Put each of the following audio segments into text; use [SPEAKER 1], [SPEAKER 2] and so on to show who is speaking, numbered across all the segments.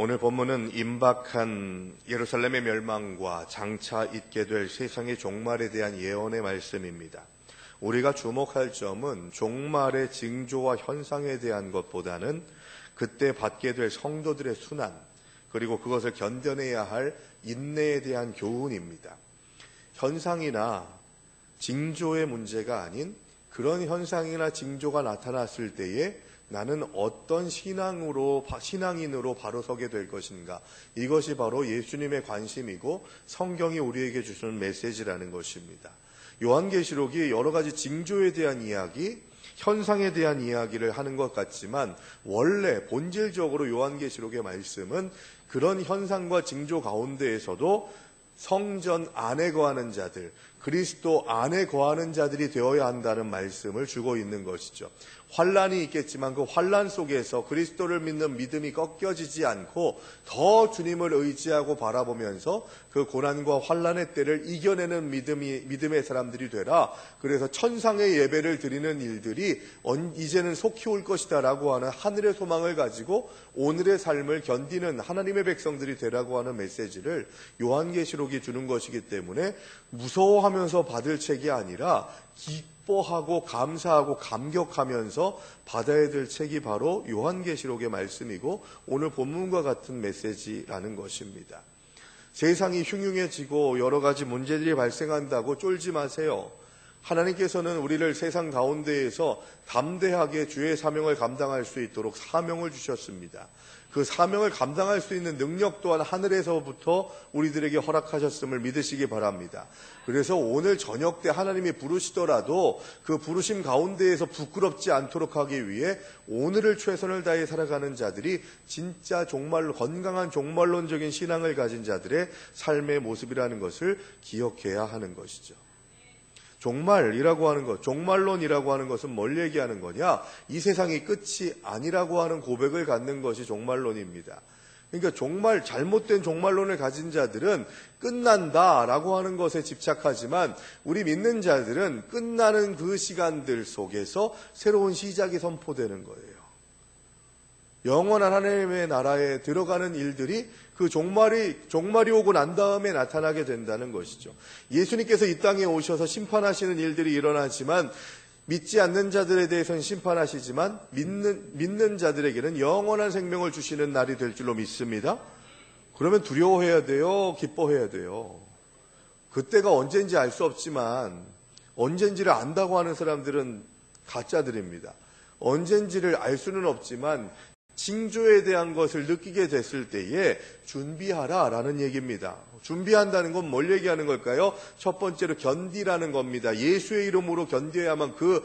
[SPEAKER 1] 오늘 본문은 임박한 예루살렘의 멸망과 장차 있게 될 세상의 종말에 대한 예언의 말씀입니다. 우리가 주목할 점은 종말의 징조와 현상에 대한 것보다는 그때 받게 될 성도들의 순환, 그리고 그것을 견뎌내야 할 인내에 대한 교훈입니다. 현상이나 징조의 문제가 아닌 그런 현상이나 징조가 나타났을 때에 나는 어떤 신앙인으로 바로 서게 될 것인가. 이것이 바로 예수님의 관심이고 성경이 우리에게 주시는 메시지라는 것입니다. 요한계시록이 여러 가지 징조에 대한 이야기, 현상에 대한 이야기를 하는 것 같지만 원래 본질적으로 요한계시록의 말씀은 그런 현상과 징조 가운데에서도 성전 안에 거하는 자들, 그리스도 안에 거하는 자들이 되어야 한다는 말씀을 주고 있는 것이죠. 환란이 있겠지만 그 환란 속에서 그리스도를 믿는 믿음이 꺾여지지 않고 더 주님을 의지하고 바라보면서 그 고난과 환란의 때를 이겨내는 믿음의 사람들이 되라. 그래서 천상의 예배를 드리는 일들이 이제는 속히 올 것이다 라고 하는 하늘의 소망을 가지고 오늘의 삶을 견디는 하나님의 백성들이 되라고 하는 메시지를 요한계시록이 주는 것이기 때문에 무서워하면서 받을 책이 아니라 기뻐하고 감사하고 감격하면서 받아야 될 책이 바로 요한계시록의 말씀이고 오늘 본문과 같은 메시지라는 것입니다. 세상이 흉흉해지고 여러 가지 문제들이 발생한다고 쫄지 마세요. 하나님께서는 우리를 세상 가운데에서 담대하게 주의 사명을 감당할 수 있도록 사명을 주셨습니다. 그 사명을 감당할 수 있는 능력 또한 하늘에서부터 우리들에게 허락하셨음을 믿으시기 바랍니다. 그래서 오늘 저녁 때 하나님이 부르시더라도 그 부르심 가운데에서 부끄럽지 않도록 하기 위해 오늘을 최선을 다해 살아가는 자들이 진짜 정말로 건강한 종말론적인 신앙을 가진 자들의 삶의 모습이라는 것을 기억해야 하는 것이죠. 종말이라고 하는 것, 종말론이라고 하는 것은 뭘 얘기하는 거냐? 이 세상이 끝이 아니라고 하는 고백을 갖는 것이 종말론입니다. 그러니까 잘못된 종말론을 가진 자들은 끝난다라고 하는 것에 집착하지만 우리 믿는 자들은 끝나는 그 시간들 속에서 새로운 시작이 선포되는 거예요. 영원한 하나님의 나라에 들어가는 일들이 그 종말이 오고 난 다음에 나타나게 된다는 것이죠. 예수님께서 이 땅에 오셔서 심판하시는 일들이 일어나지만 믿지 않는 자들에 대해서는 심판하시지만 믿는 자들에게는 영원한 생명을 주시는 날이 될 줄로 믿습니다. 그러면 두려워해야 돼요? 기뻐해야 돼요? 그때가 언젠지 알 수 없지만 언젠지를 안다고 하는 사람들은 가짜들입니다. 언젠지를 알 수는 없지만 징조에 대한 것을 느끼게 됐을 때에 준비하라라는 얘기입니다. 준비한다는 건 뭘 얘기하는 걸까요? 첫 번째로 견디라는 겁니다. 예수의 이름으로 견뎌야만 그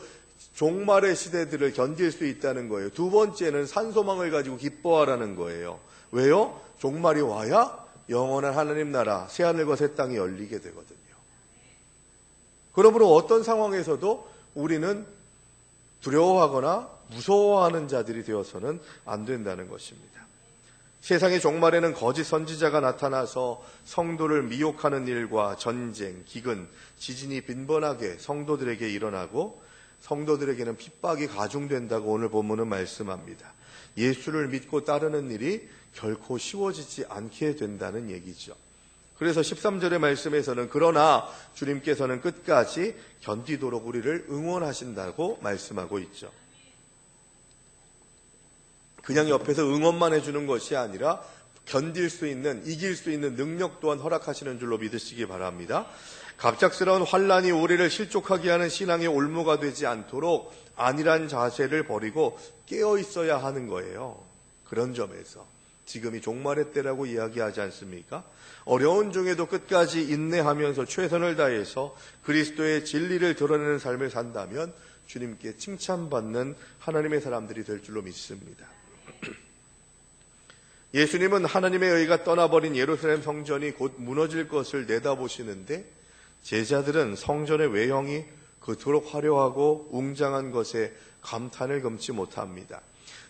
[SPEAKER 1] 종말의 시대들을 견딜 수 있다는 거예요. 두 번째는 산소망을 가지고 기뻐하라는 거예요. 왜요? 종말이 와야 영원한 하나님 나라, 새하늘과 새 땅이 열리게 되거든요. 그러므로 어떤 상황에서도 우리는 두려워하거나 무서워하는 자들이 되어서는 안 된다는 것입니다. 세상의 종말에는 거짓 선지자가 나타나서 성도를 미혹하는 일과 전쟁, 기근, 지진이 빈번하게 성도들에게 일어나고 성도들에게는 핍박이 가중된다고 오늘 본문은 말씀합니다. 예수를 믿고 따르는 일이 결코 쉬워지지 않게 된다는 얘기죠. 그래서 13절의 말씀에서는 그러나 주님께서는 끝까지 견디도록 우리를 응원하신다고 말씀하고 있죠. 그냥 옆에서 응원만 해주는 것이 아니라 견딜 수 있는, 이길 수 있는 능력 또한 허락하시는 줄로 믿으시기 바랍니다. 갑작스러운 환란이 우리를 실족하게 하는 신앙의 올무가 되지 않도록 안일한 자세를 버리고 깨어 있어야 하는 거예요. 그런 점에서 지금이 종말의 때라고 이야기하지 않습니까? 어려운 중에도 끝까지 인내하면서 최선을 다해서 그리스도의 진리를 드러내는 삶을 산다면 주님께 칭찬받는 하나님의 사람들이 될 줄로 믿습니다. 예수님은 하나님의 의가 떠나버린 예루살렘 성전이 곧 무너질 것을 내다보시는데 제자들은 성전의 외형이 그토록 화려하고 웅장한 것에 감탄을 금치 못합니다.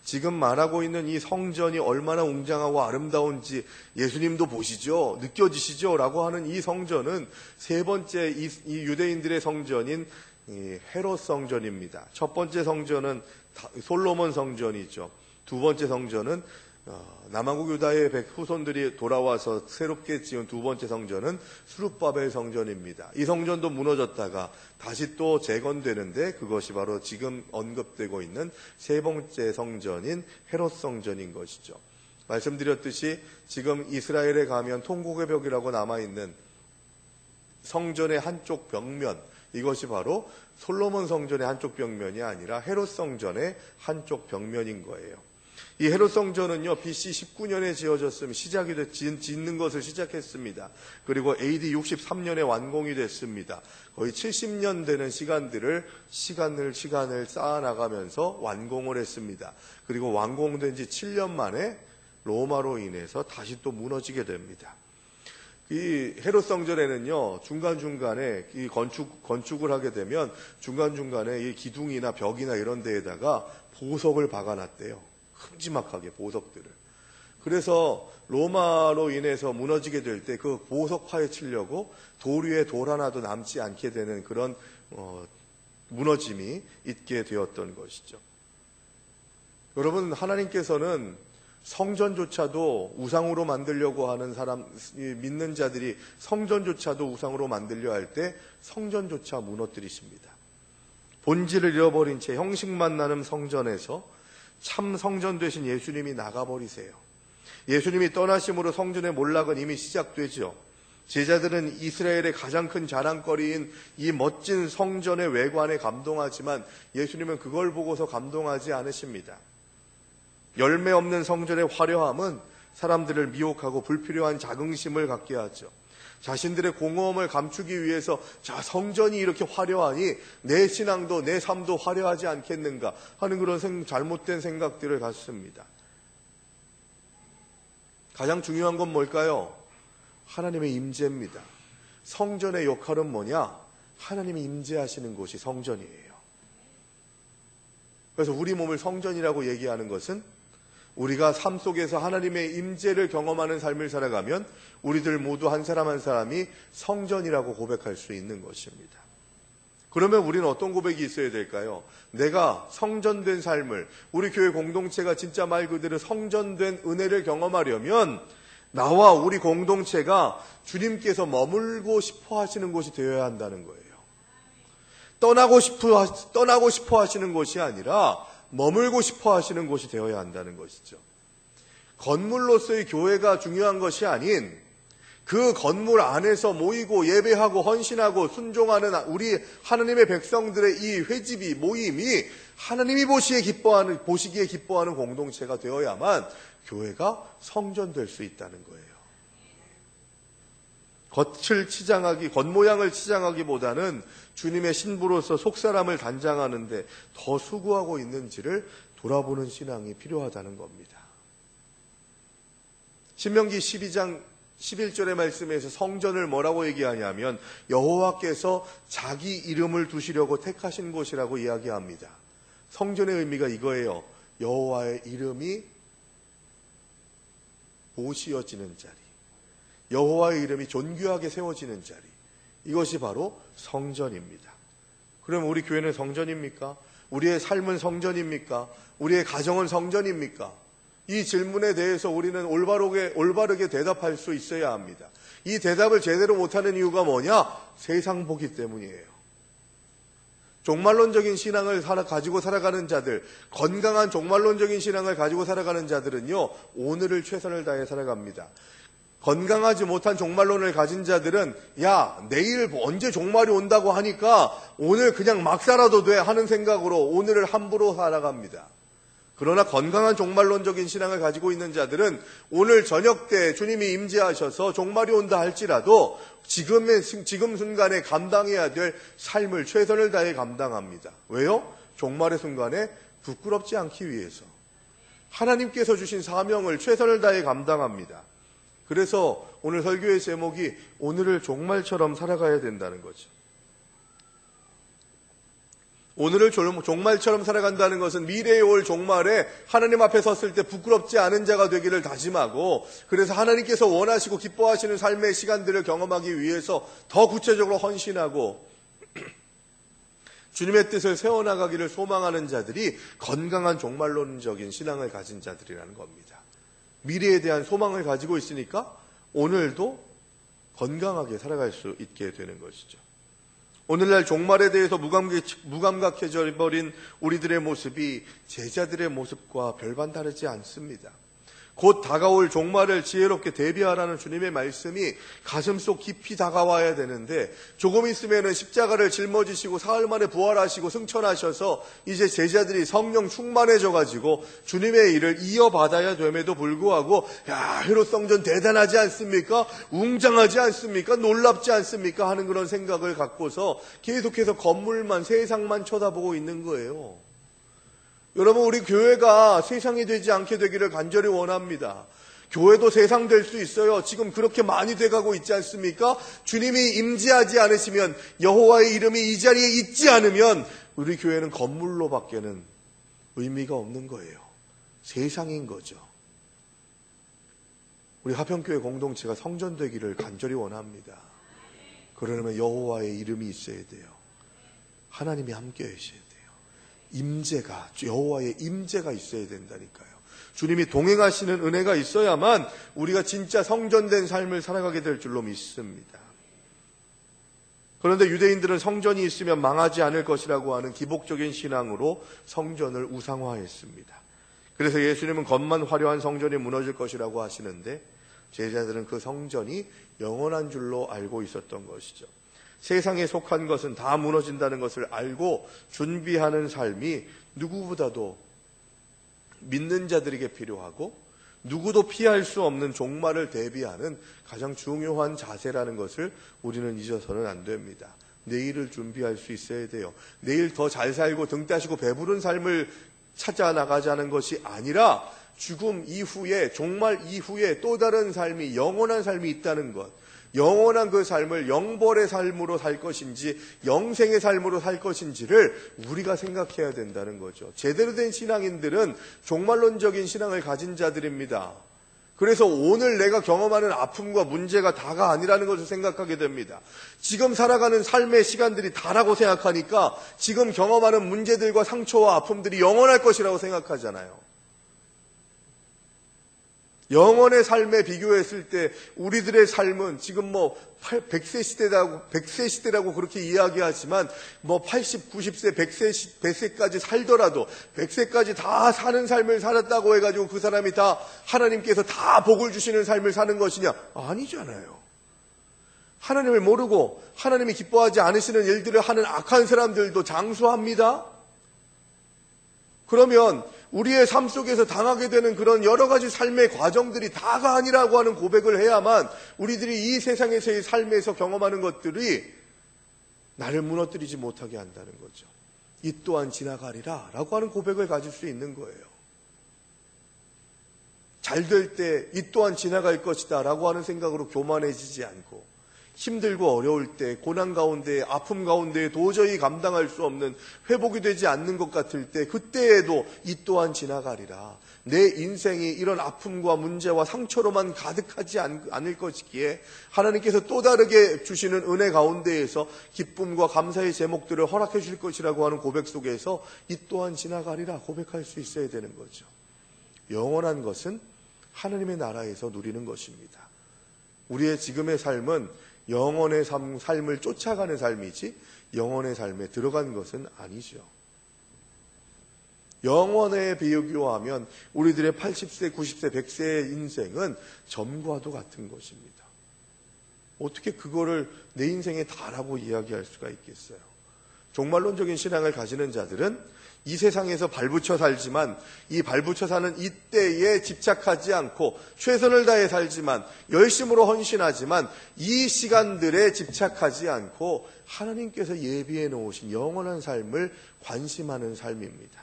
[SPEAKER 1] 지금 말하고 있는 이 성전이 얼마나 웅장하고 아름다운지 예수님도 보시죠? 느껴지시죠? 라고 하는 이 성전은 세 번째 이 유대인들의 성전인 헤롯 성전입니다. 첫 번째 성전은 솔로몬 성전이죠. 두 번째 성전은 남한국 유다의 후손들이 돌아와서 새롭게 지은 두 번째 성전은 스룹바벨 성전입니다. 이 성전도 무너졌다가 다시 또 재건되는데 그것이 바로 지금 언급되고 있는 세 번째 성전인 헤롯 성전인 것이죠. 말씀드렸듯이 지금 이스라엘에 가면 통곡의 벽이라고 남아있는 성전의 한쪽 벽면, 이것이 바로 솔로몬 성전의 한쪽 벽면이 아니라 헤롯 성전의 한쪽 벽면인 거예요. 이 헤롯 성전은요, BC 19년에 지어졌으면 짓는 것을 시작했습니다. 그리고 AD 63년에 완공이 됐습니다. 거의 70년 되는 시간을 쌓아나가면서 완공을 했습니다. 그리고 완공된 지 7년 만에 로마로 인해서 다시 또 무너지게 됩니다. 이 헤롯 성전에는요, 중간중간에 이 건축을 하게 되면 중간중간에 이 기둥이나 벽이나 이런 데에다가 보석을 박아놨대요. 큼지막하게 보석들을. 그래서 로마로 인해서 무너지게 될 때 그 보석 파헤치려고 돌 위에 돌 하나도 남지 않게 되는 그런 무너짐이 있게 되었던 것이죠. 여러분, 하나님께서는 성전조차도 우상으로 만들려고 하는 믿는 자들이 성전조차도 우상으로 만들려 할 때 성전조차 무너뜨리십니다. 본질을 잃어버린 채 형식만 나는 성전에서 참 성전 되신 예수님이 나가버리세요. 예수님이 떠나심으로 성전의 몰락은 이미 시작되죠. 제자들은 이스라엘의 가장 큰 자랑거리인 이 멋진 성전의 외관에 감동하지만 예수님은 그걸 보고서 감동하지 않으십니다. 열매 없는 성전의 화려함은 사람들을 미혹하고 불필요한 자긍심을 갖게 하죠. 자신들의 공허함을 감추기 위해서 자, 성전이 이렇게 화려하니 내 신앙도 내 삶도 화려하지 않겠는가 하는 그런 잘못된 생각들을 갖습니다. 가장 중요한 건 뭘까요? 하나님의 임재입니다. 성전의 역할은 뭐냐? 하나님이 임재하시는 곳이 성전이에요. 그래서 우리 몸을 성전이라고 얘기하는 것은 우리가 삶 속에서 하나님의 임재를 경험하는 삶을 살아가면 우리들 모두 한 사람 한 사람이 성전이라고 고백할 수 있는 것입니다. 그러면 우리는 어떤 고백이 있어야 될까요? 내가 성전된 삶을, 우리 교회 공동체가 진짜 말 그대로 성전된 은혜를 경험하려면 나와 우리 공동체가 주님께서 머물고 싶어 하시는 곳이 되어야 한다는 거예요. 떠나고 싶어 하시는 곳이 아니라 머물고 싶어 하시는 곳이 되어야 한다는 것이죠. 건물로서의 교회가 중요한 것이 아닌 그 건물 안에서 모이고 예배하고 헌신하고 순종하는 우리 하나님의 백성들의 이 회집이, 모임이 하나님이 보시기에 기뻐하는 공동체가 되어야만 교회가 성전될 수 있다는 거예요. 겉모양을 치장하기보다는 주님의 신부로서 속사람을 단장하는데 더 수고하고 있는지를 돌아보는 신앙이 필요하다는 겁니다. 신명기 12장 11절의 말씀에서 성전을 뭐라고 얘기하냐면 여호와께서 자기 이름을 두시려고 택하신 곳이라고 이야기합니다. 성전의 의미가 이거예요. 여호와의 이름이 보시어지는 자리, 여호와의 이름이 존귀하게 세워지는 자리, 이것이 바로 성전입니다. 그럼 우리 교회는 성전입니까? 우리의 삶은 성전입니까? 우리의 가정은 성전입니까? 이 질문에 대해서 우리는 올바르게 대답할 수 있어야 합니다. 이 대답을 제대로 못하는 이유가 뭐냐? 세상 보기 때문이에요. 종말론적인 신앙을 가지고 살아가는 자들, 건강한 종말론적인 신앙을 가지고 살아가는 자들은요, 오늘을 최선을 다해 살아갑니다. 건강하지 못한 종말론을 가진 자들은 야, 내일 언제 종말이 온다고 하니까 오늘 그냥 막 살아도 돼 하는 생각으로 오늘을 함부로 살아갑니다. 그러나 건강한 종말론적인 신앙을 가지고 있는 자들은 오늘 저녁 때 주님이 임재하셔서 종말이 온다 할지라도 지금 순간에 감당해야 될 삶을 최선을 다해 감당합니다. 왜요? 종말의 순간에 부끄럽지 않기 위해서. 하나님께서 주신 사명을 최선을 다해 감당합니다. 그래서 오늘 설교의 제목이 오늘을 종말처럼 살아가야 된다는 거죠. 오늘을 종말처럼 살아간다는 것은 미래에 올 종말에 하나님 앞에 섰을 때 부끄럽지 않은 자가 되기를 다짐하고, 그래서 하나님께서 원하시고 기뻐하시는 삶의 시간들을 경험하기 위해서 더 구체적으로 헌신하고 주님의 뜻을 세워나가기를 소망하는 자들이 건강한 종말론적인 신앙을 가진 자들이라는 겁니다. 미래에 대한 소망을 가지고 있으니까 오늘도 건강하게 살아갈 수 있게 되는 것이죠. 오늘날 종말에 대해서 무감각해져 버린 우리들의 모습이 제자들의 모습과 별반 다르지 않습니다. 곧 다가올 종말을 지혜롭게 대비하라는 주님의 말씀이 가슴속 깊이 다가와야 되는데, 조금 있으면 십자가를 짊어지시고 사흘 만에 부활하시고 승천하셔서 이제 제자들이 성령 충만해져 가지고 주님의 일을 이어받아야 됨에도 불구하고, 야, 헤롯 성전 대단하지 않습니까? 웅장하지 않습니까? 놀랍지 않습니까? 하는 그런 생각을 갖고서 계속해서 건물만, 세상만 쳐다보고 있는 거예요. 여러분, 우리 교회가 세상이 되지 않게 되기를 간절히 원합니다. 교회도 세상 될 수 있어요. 지금 그렇게 많이 돼가고 있지 않습니까? 주님이 임재하지 않으시면, 여호와의 이름이 이 자리에 있지 않으면 우리 교회는 건물로 밖에는 의미가 없는 거예요. 세상인 거죠. 우리 화평교회 공동체가 성전 되기를 간절히 원합니다. 그러려면 여호와의 이름이 있어야 돼요. 하나님이 함께 하셔야 돼요. 임재가, 여호와의 임재가 있어야 된다니까요. 주님이 동행하시는 은혜가 있어야만 우리가 진짜 성전된 삶을 살아가게 될 줄로 믿습니다. 그런데 유대인들은 성전이 있으면 망하지 않을 것이라고 하는 기복적인 신앙으로 성전을 우상화했습니다. 그래서 예수님은 겉만 화려한 성전이 무너질 것이라고 하시는데, 제자들은 그 성전이 영원한 줄로 알고 있었던 것이죠. 세상에 속한 것은 다 무너진다는 것을 알고 준비하는 삶이 누구보다도 믿는 자들에게 필요하고, 누구도 피할 수 없는 종말을 대비하는 가장 중요한 자세라는 것을 우리는 잊어서는 안 됩니다. 내일을 준비할 수 있어야 돼요. 내일 더 잘 살고 등 따시고 배부른 삶을 찾아 나가자는 것이 아니라, 죽음 이후에, 종말 이후에 또 다른 삶이, 영원한 삶이 있다는 것, 영원한 그 삶을 영벌의 삶으로 살 것인지 영생의 삶으로 살 것인지를 우리가 생각해야 된다는 거죠. 제대로 된 신앙인들은 종말론적인 신앙을 가진 자들입니다. 그래서 오늘 내가 경험하는 아픔과 문제가 다가 아니라는 것을 생각하게 됩니다. 지금 살아가는 삶의 시간들이 다라고 생각하니까 지금 경험하는 문제들과 상처와 아픔들이 영원할 것이라고 생각하잖아요. 영원의 삶에 비교했을 때 우리들의 삶은 지금 100세 시대라고 그렇게 이야기하지만 80, 90세, 100세까지 살더라도 100세까지 다 사는 삶을 살았다고 해가지고 그 사람이 다 하나님께서 다 복을 주시는 삶을 사는 것이냐? 아니잖아요. 하나님을 모르고 하나님이 기뻐하지 않으시는 일들을 하는 악한 사람들도 장수합니다. 그러면 우리의 삶 속에서 당하게 되는 그런 여러 가지 삶의 과정들이 다가 아니라고 하는 고백을 해야만 우리들이 이 세상에서의 삶에서 경험하는 것들이 나를 무너뜨리지 못하게 한다는 거죠. 이 또한 지나가리라 라고 하는 고백을 가질 수 있는 거예요. 잘 될 때 이 또한 지나갈 것이다 라고 하는 생각으로 교만해지지 않고, 힘들고 어려울 때, 고난 가운데, 아픔 가운데 도저히 감당할 수 없는, 회복이 되지 않는 것 같을 때, 그때에도 이 또한 지나가리라. 내 인생이 이런 아픔과 문제와 상처로만 가득하지 않을 것이기에 하나님께서 또 다르게 주시는 은혜 가운데에서 기쁨과 감사의 제목들을 허락해 주실 것이라고 하는 고백 속에서 이 또한 지나가리라 고백할 수 있어야 되는 거죠. 영원한 것은 하나님의 나라에서 누리는 것입니다. 우리의 지금의 삶은 영원의 삶을 쫓아가는 삶이지 영원의 삶에 들어간 것은 아니죠. 영원에 비교하면 우리들의 80세, 90세, 100세의 인생은 점과도 같은 것입니다. 어떻게 그거를 내 인생에 다라고 이야기할 수가 있겠어요? 종말론적인 신앙을 가지는 자들은 이 세상에서 발붙여 살지만 이 발붙여 사는 이때에 집착하지 않고 최선을 다해 살지만, 열심으로 헌신하지만 이 시간들에 집착하지 않고 하나님께서 예비해 놓으신 영원한 삶을 관심하는 삶입니다.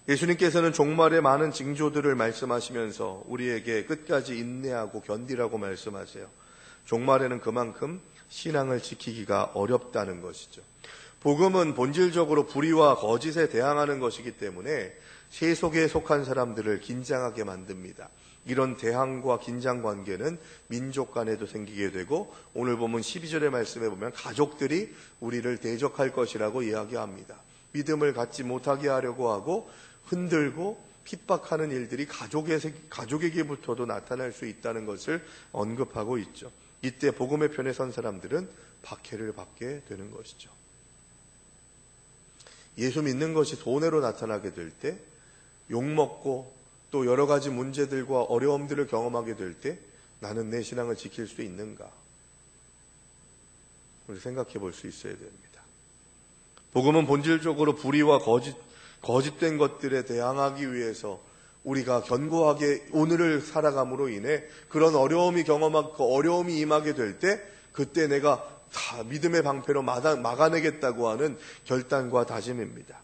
[SPEAKER 1] 예수님께서는 종말의 많은 징조들을 말씀하시면서 우리에게 끝까지 인내하고 견디라고 말씀하세요. 종말에는 그만큼 신앙을 지키기가 어렵다는 것이죠. 복음은 본질적으로 불의와 거짓에 대항하는 것이기 때문에 세속에 속한 사람들을 긴장하게 만듭니다. 이런 대항과 긴장 관계는 민족 간에도 생기게 되고, 오늘 보면 12절의 말씀에 보면 가족들이 우리를 대적할 것이라고 이야기합니다. 믿음을 갖지 못하게 하려고 하고 흔들고 핍박하는 일들이 가족에게부터도 나타날 수 있다는 것을 언급하고 있죠. 이때 복음의 편에 선 사람들은 박해를 받게 되는 것이죠. 예수 믿는 것이 손해로 나타나게 될 때, 욕먹고 또 여러 가지 문제들과 어려움들을 경험하게 될 때 나는 내 신앙을 지킬 수 있는가? 우리 생각해 볼 수 있어야 됩니다. 복음은 본질적으로 불의와 거짓된 것들에 대항하기 위해서 우리가 견고하게 오늘을 살아감으로 인해 그런 어려움이 경험하고 어려움이 임하게 될 때 그때 내가 다 믿음의 방패로 막아내겠다고 하는 결단과 다짐입니다.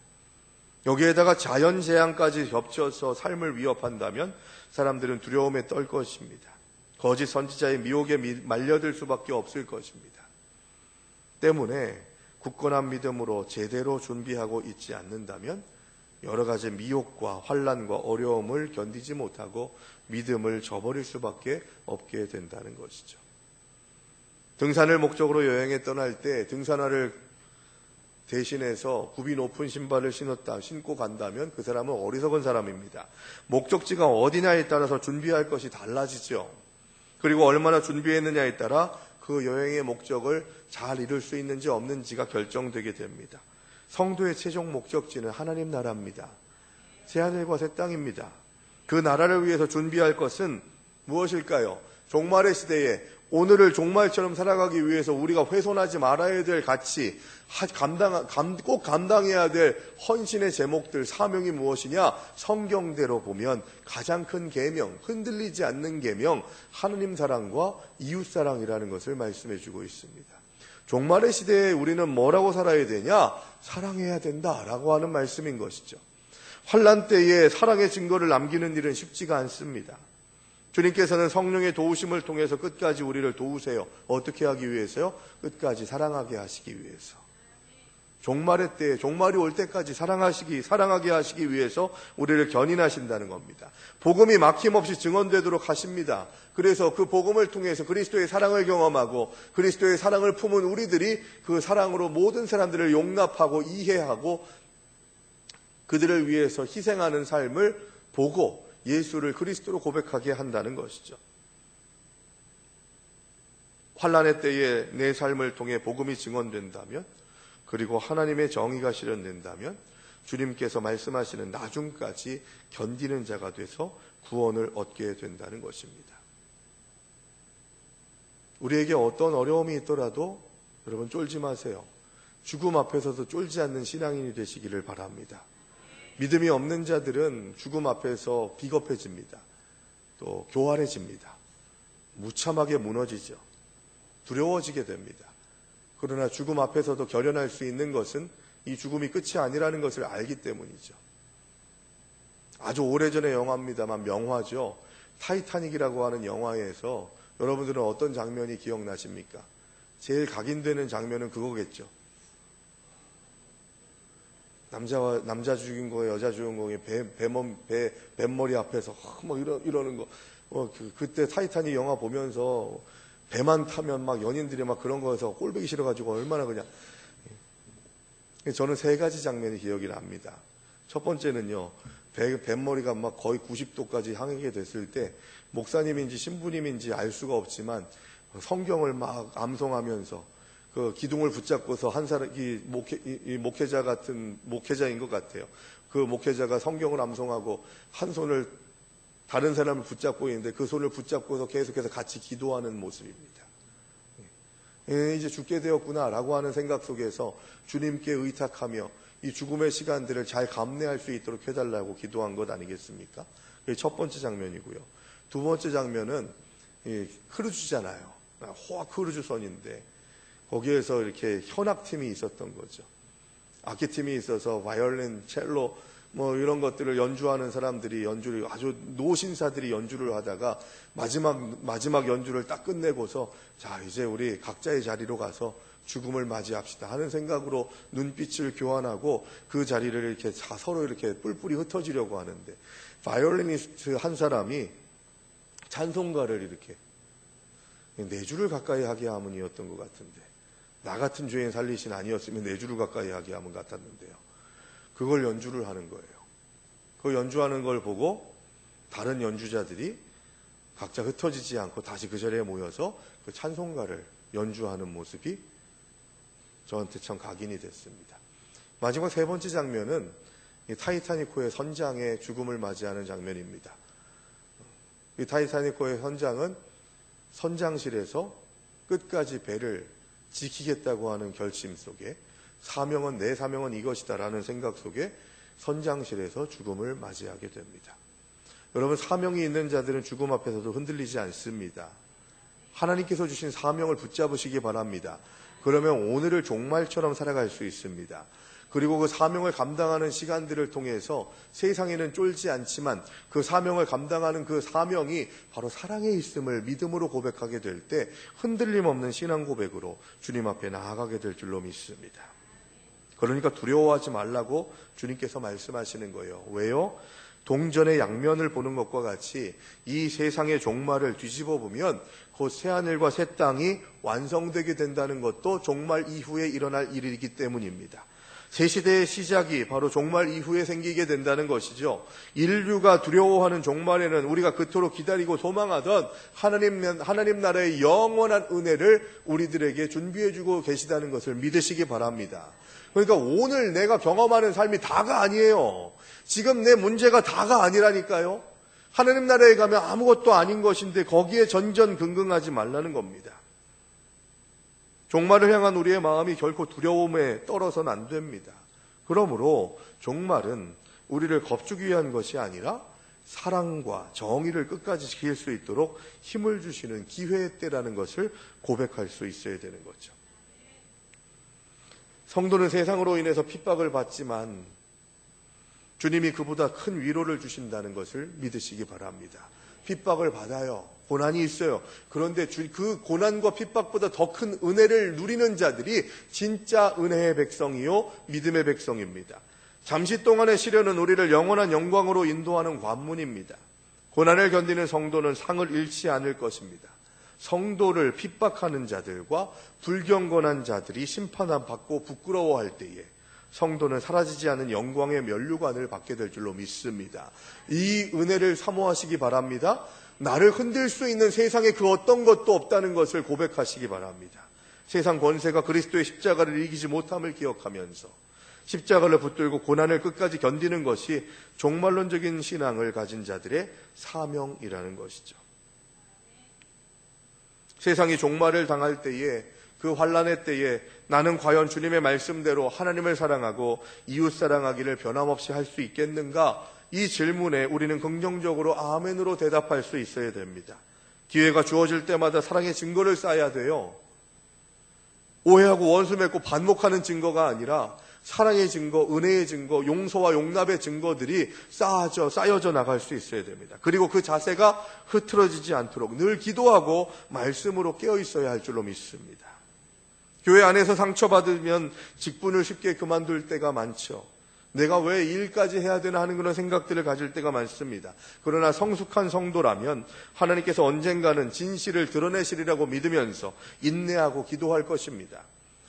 [SPEAKER 1] 여기에다가 자연재앙까지 겹쳐서 삶을 위협한다면 사람들은 두려움에 떨 것입니다. 거짓 선지자의 미혹에 말려들 수밖에 없을 것입니다. 때문에 굳건한 믿음으로 제대로 준비하고 있지 않는다면 여러 가지 미혹과 환난과 어려움을 견디지 못하고 믿음을 저버릴 수밖에 없게 된다는 것이죠. 등산을 목적으로 여행에 떠날 때 등산화를 대신해서 굽이 높은 신발을 신고 간다면 그 사람은 어리석은 사람입니다. 목적지가 어디냐에 따라서 준비할 것이 달라지죠. 그리고 얼마나 준비했느냐에 따라 그 여행의 목적을 잘 이룰 수 있는지 없는지가 결정되게 됩니다. 성도의 최종 목적지는 하나님 나라입니다. 새 하늘과 새 땅입니다. 그 나라를 위해서 준비할 것은 무엇일까요? 종말의 시대에 오늘을 종말처럼 살아가기 위해서 우리가 훼손하지 말아야 될 가치, 꼭 감당해야 될 헌신의 제목들, 사명이 무엇이냐? 성경대로 보면 가장 큰 계명, 흔들리지 않는 계명, 하느님 사랑과 이웃 사랑이라는 것을 말씀해 주고 있습니다. 종말의 시대에 우리는 뭐라고 살아야 되냐? 사랑해야 된다라고 하는 말씀인 것이죠. 환난 때에 사랑의 증거를 남기는 일은 쉽지가 않습니다. 주님께서는 성령의 도우심을 통해서 끝까지 우리를 도우세요. 어떻게 하기 위해서요? 끝까지 사랑하게 하시기 위해서. 종말의 때에, 종말이 올 때까지 사랑하게 하시기 위해서 우리를 견인하신다는 겁니다. 복음이 막힘없이 증언되도록 하십니다. 그래서 그 복음을 통해서 그리스도의 사랑을 경험하고 그리스도의 사랑을 품은 우리들이 그 사랑으로 모든 사람들을 용납하고 이해하고 그들을 위해서 희생하는 삶을 보고 예수를 그리스도로 고백하게 한다는 것이죠. 환난의 때에 내 삶을 통해 복음이 증언된다면, 그리고 하나님의 정의가 실현된다면 주님께서 말씀하시는 나중까지 견디는 자가 돼서 구원을 얻게 된다는 것입니다. 우리에게 어떤 어려움이 있더라도 여러분 쫄지 마세요. 죽음 앞에서도 쫄지 않는 신앙인이 되시기를 바랍니다. 믿음이 없는 자들은 죽음 앞에서 비겁해집니다. 또 교활해집니다. 무참하게 무너지죠. 두려워지게 됩니다. 그러나 죽음 앞에서도 결연할 수 있는 것은 이 죽음이 끝이 아니라는 것을 알기 때문이죠. 아주 오래전의 영화입니다만 명화죠. 타이타닉이라고 하는 영화에서 여러분들은 어떤 장면이 기억나십니까? 제일 각인되는 장면은 그거겠죠. 남자 주인공과 여자 주인공이 뱃머리 앞에서 뭐 이러는 거. 그때 타이타닉 영화 보면서 배만 타면 막 연인들이 막 그런 거에서 꼴보기 싫어가지고 얼마나 그냥. 저는 세 가지 장면이 기억이 납니다. 첫 번째는요, 뱃머리가 막 거의 90도까지 향하게 됐을 때 목사님인지 신부님인지 알 수가 없지만 성경을 막 암송하면서 그 기둥을 붙잡고서 한 사람, 목회자 같은 목회자인 것 같아요. 그 목회자가 성경을 암송하고 한 손을 다른 사람을 붙잡고 있는데 그 손을 붙잡고서 계속해서 같이 기도하는 모습입니다. 이제 죽게 되었구나라고 하는 생각 속에서 주님께 의탁하며 이 죽음의 시간들을 잘 감내할 수 있도록 해달라고 기도한 것 아니겠습니까? 그게 첫 번째 장면이고요. 두 번째 장면은 크루즈잖아요. 호화 크루즈선인데 거기에서 이렇게 현악팀이 있었던 거죠. 악기팀이 있어서 바이올린, 첼로 뭐 이런 것들을 연주하는 사람들이 아주 노신사들이 연주를 하다가 마지막 연주를 딱 끝내고서 자 이제 우리 각자의 자리로 가서 죽음을 맞이합시다 하는 생각으로 눈빛을 교환하고 그 자리를 이렇게 서로 이렇게 뿔뿔이 흩어지려고 하는데 바이올리니스트 한 사람이 찬송가를 이렇게 4주를 가까이 하게 하면이었던 것 같은데 나 같은 죄인 살리신 아니었으면 4주를 가까이 하게 하면 같았는데요. 그걸 연주를 하는 거예요. 그 연주하는 걸 보고 다른 연주자들이 각자 흩어지지 않고 다시 그 자리에 모여서 그 찬송가를 연주하는 모습이 저한테 참 각인이 됐습니다. 마지막 세 번째 장면은 이 타이타닉호의 선장의 죽음을 맞이하는 장면입니다. 이 타이타닉호의 선장은 선장실에서 끝까지 배를 지키겠다고 하는 결심 속에 내 사명은 이것이다라는 생각 속에 선장실에서 죽음을 맞이하게 됩니다. 여러분, 사명이 있는 자들은 죽음 앞에서도 흔들리지 않습니다. 하나님께서 주신 사명을 붙잡으시기 바랍니다. 그러면 오늘을 종말처럼 살아갈 수 있습니다. 그리고 그 사명을 감당하는 시간들을 통해서 세상에는 쫄지 않지만 그 사명을 감당하는 그 사명이 바로 사랑에 있음을 믿음으로 고백하게 될 때 흔들림 없는 신앙 고백으로 주님 앞에 나아가게 될 줄로 믿습니다. 그러니까 두려워하지 말라고 주님께서 말씀하시는 거예요. 왜요? 동전의 양면을 보는 것과 같이 이 세상의 종말을 뒤집어 보면 곧 새하늘과 새 땅이 완성되게 된다는 것도 종말 이후에 일어날 일이기 때문입니다. 새 시대의 시작이 바로 종말 이후에 생기게 된다는 것이죠. 인류가 두려워하는 종말에는 우리가 그토록 기다리고 소망하던 하나님 나라의 영원한 은혜를 우리들에게 준비해주고 계시다는 것을 믿으시기 바랍니다. 그러니까 오늘 내가 경험하는 삶이 다가 아니에요. 지금 내 문제가 다가 아니라니까요. 하나님 나라에 가면 아무것도 아닌 것인데 거기에 전전긍긍하지 말라는 겁니다. 종말을 향한 우리의 마음이 결코 두려움에 떨어서는 안 됩니다. 그러므로 종말은 우리를 겁주기 위한 것이 아니라 사랑과 정의를 끝까지 지킬 수 있도록 힘을 주시는 기회의 때라는 것을 고백할 수 있어야 되는 거죠. 성도는 세상으로 인해서 핍박을 받지만 주님이 그보다 큰 위로를 주신다는 것을 믿으시기 바랍니다. 핍박을 받아요. 고난이 있어요. 그런데 그 고난과 핍박보다 더 큰 은혜를 누리는 자들이 진짜 은혜의 백성이요 믿음의 백성입니다. 잠시 동안의 시련은 우리를 영원한 영광으로 인도하는 관문입니다. 고난을 견디는 성도는 상을 잃지 않을 것입니다. 성도를 핍박하는 자들과 불경건한 자들이 심판받고 부끄러워할 때에 성도는 사라지지 않은 영광의 면류관을 받게 될 줄로 믿습니다. 이 은혜를 사모하시기 바랍니다. 나를 흔들 수 있는 세상에 그 어떤 것도 없다는 것을 고백하시기 바랍니다. 세상 권세가 그리스도의 십자가를 이기지 못함을 기억하면서 십자가를 붙들고 고난을 끝까지 견디는 것이 종말론적인 신앙을 가진 자들의 사명이라는 것이죠. 세상이 종말을 당할 때에 그 환난의 때에 나는 과연 주님의 말씀대로 하나님을 사랑하고 이웃 사랑하기를 변함없이 할 수 있겠는가? 이 질문에 우리는 긍정적으로 아멘으로 대답할 수 있어야 됩니다. 기회가 주어질 때마다 사랑의 증거를 쌓아야 돼요. 오해하고 원수 맺고 반목하는 증거가 아니라 사랑의 증거, 은혜의 증거, 용서와 용납의 증거들이 쌓여져 나갈 수 있어야 됩니다. 그리고 그 자세가 흐트러지지 않도록 늘 기도하고 말씀으로 깨어 있어야 할 줄로 믿습니다. 교회 안에서 상처받으면 직분을 쉽게 그만둘 때가 많죠. 내가 왜 이 일까지 해야 되나 하는 그런 생각들을 가질 때가 많습니다. 그러나 성숙한 성도라면 하나님께서 언젠가는 진실을 드러내시리라고 믿으면서 인내하고 기도할 것입니다.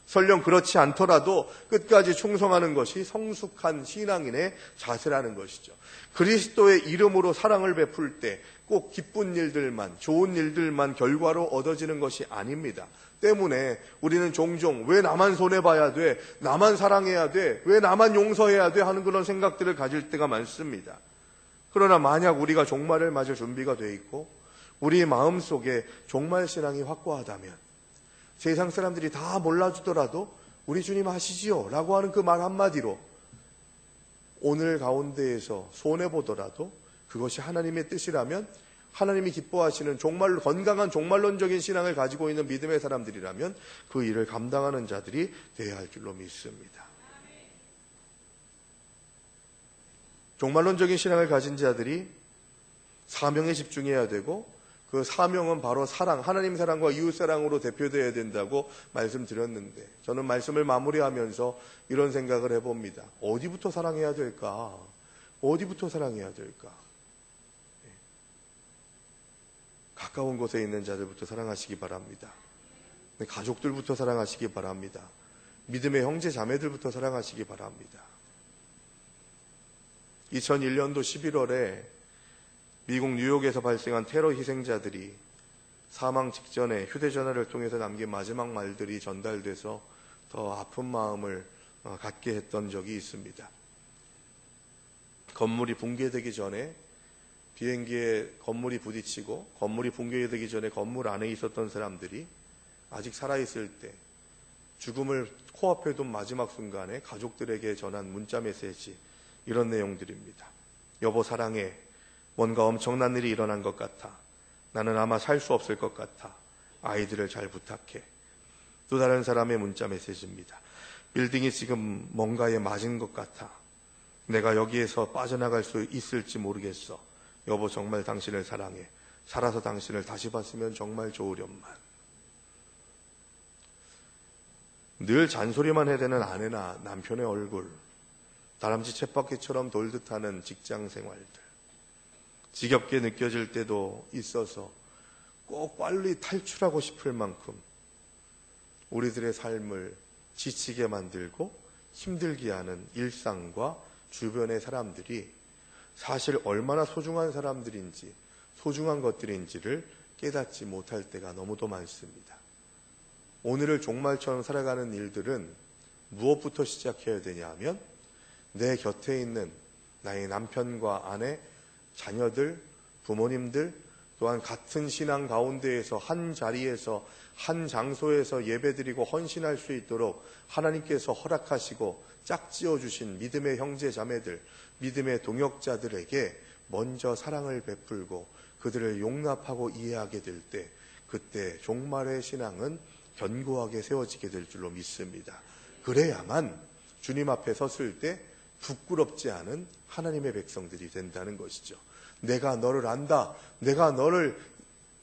[SPEAKER 1] 설령 그렇지 않더라도 끝까지 충성하는 것이 성숙한 신앙인의 자세라는 것이죠. 그리스도의 이름으로 사랑을 베풀 때 꼭 기쁜 일들만, 좋은 일들만 결과로 얻어지는 것이 아닙니다. 때문에 우리는 종종 왜 나만 손해봐야 돼? 나만 사랑해야 돼? 왜 나만 용서해야 돼? 하는 그런 생각들을 가질 때가 많습니다. 그러나 만약 우리가 종말을 맞을 준비가 돼 있고 우리의 마음속에 종말 신앙이 확고하다면 세상 사람들이 다 몰라주더라도 우리 주님 하시지요 라고 하는 그 말 한마디로 오늘 가운데에서 손해보더라도 그것이 하나님의 뜻이라면 하나님이 기뻐하시는 정말로 건강한 종말론적인 신앙을 가지고 있는 믿음의 사람들이라면 그 일을 감당하는 자들이 되어야 할 줄로 믿습니다. 종말론적인 신앙을 가진 자들이 사명에 집중해야 되고 그 사명은 바로 사랑, 하나님 사랑과 이웃 사랑으로 대표되어야 된다고 말씀드렸는데 저는 말씀을 마무리하면서 이런 생각을 해봅니다. 어디부터 사랑해야 될까? 어디부터 사랑해야 될까? 가까운 곳에 있는 자들부터 사랑하시기 바랍니다. 가족들부터 사랑하시기 바랍니다. 믿음의 형제 자매들부터 사랑하시기 바랍니다. 2001년도 11월에 미국 뉴욕에서 발생한 테러 희생자들이 사망 직전에 휴대전화를 통해서 남긴 마지막 말들이 전달돼서 더 아픈 마음을 갖게 했던 적이 있습니다. 건물이 붕괴되기 전에 비행기에 건물이 부딪히고 건물이 붕괴되기 전에 건물 안에 있었던 사람들이 아직 살아있을 때 죽음을 코앞에 둔 마지막 순간에 가족들에게 전한 문자 메시지, 이런 내용들입니다. 여보 사랑해. 뭔가 엄청난 일이 일어난 것 같아. 나는 아마 살 수 없을 것 같아. 아이들을 잘 부탁해. 또 다른 사람의 문자 메시지입니다. 빌딩이 지금 뭔가에 맞은 것 같아. 내가 여기에서 빠져나갈 수 있을지 모르겠어. 여보 정말 당신을 사랑해. 살아서 당신을 다시 봤으면 정말 좋으련만. 늘 잔소리만 해대는 아내나 남편의 얼굴, 다람쥐 쳇바퀴처럼 돌듯 하는 직장 생활들, 지겹게 느껴질 때도 있어서 꼭 빨리 탈출하고 싶을 만큼 우리들의 삶을 지치게 만들고 힘들게 하는 일상과 주변의 사람들이 사실 얼마나 소중한 사람들인지, 소중한 것들인지를 깨닫지 못할 때가 너무도 많습니다. 오늘을 종말처럼 살아가는 일들은 무엇부터 시작해야 되냐 하면 내 곁에 있는 나의 남편과 아내, 자녀들, 부모님들, 또한 같은 신앙 가운데에서 한 자리에서 한 장소에서 예배드리고 헌신할 수 있도록 하나님께서 허락하시고 짝지어 주신 믿음의 형제 자매들, 믿음의 동역자들에게 먼저 사랑을 베풀고 그들을 용납하고 이해하게 될 때, 그때 종말의 신앙은 견고하게 세워지게 될 줄로 믿습니다. 그래야만 주님 앞에 섰을 때 부끄럽지 않은 하나님의 백성들이 된다는 것이죠. 내가 너를 안다. 내가 너를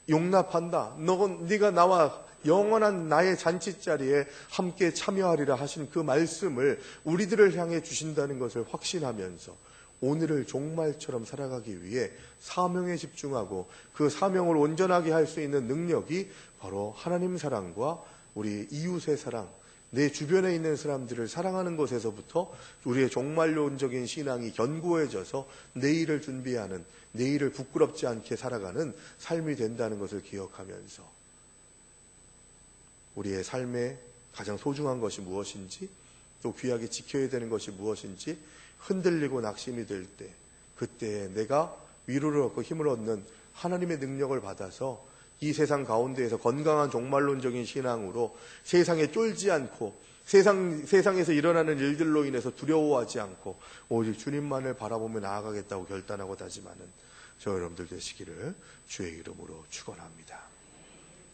[SPEAKER 1] 용납한다. 네가 나와 영원한 나의 잔치자리에 함께 참여하리라 하신 그 말씀을 우리들을 향해 주신다는 것을 확신하면서 오늘을 종말처럼 살아가기 위해 사명에 집중하고 그 사명을 온전하게 할 수 있는 능력이 바로 하나님 사랑과 우리 이웃의 사랑, 내 주변에 있는 사람들을 사랑하는 것에서부터 우리의 종말론적인 신앙이 견고해져서 내일을 준비하는, 내일을 부끄럽지 않게 살아가는 삶이 된다는 것을 기억하면서 우리의 삶에 가장 소중한 것이 무엇인지, 또 귀하게 지켜야 되는 것이 무엇인지 흔들리고 낙심이 될 때, 그때 내가 위로를 얻고 힘을 얻는 하나님의 능력을 받아서 이 세상 가운데에서 건강한 종말론적인 신앙으로 세상에 쫄지 않고 세상에서 일어나는 일들로 인해서 두려워하지 않고 오직 주님만을 바라보며 나아가겠다고 결단하고 다짐하는 저 여러분들 되시기를 주의 이름으로 축원합니다.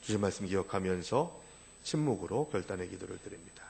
[SPEAKER 1] 주신 말씀 기억하면서 침묵으로 결단의 기도를 드립니다.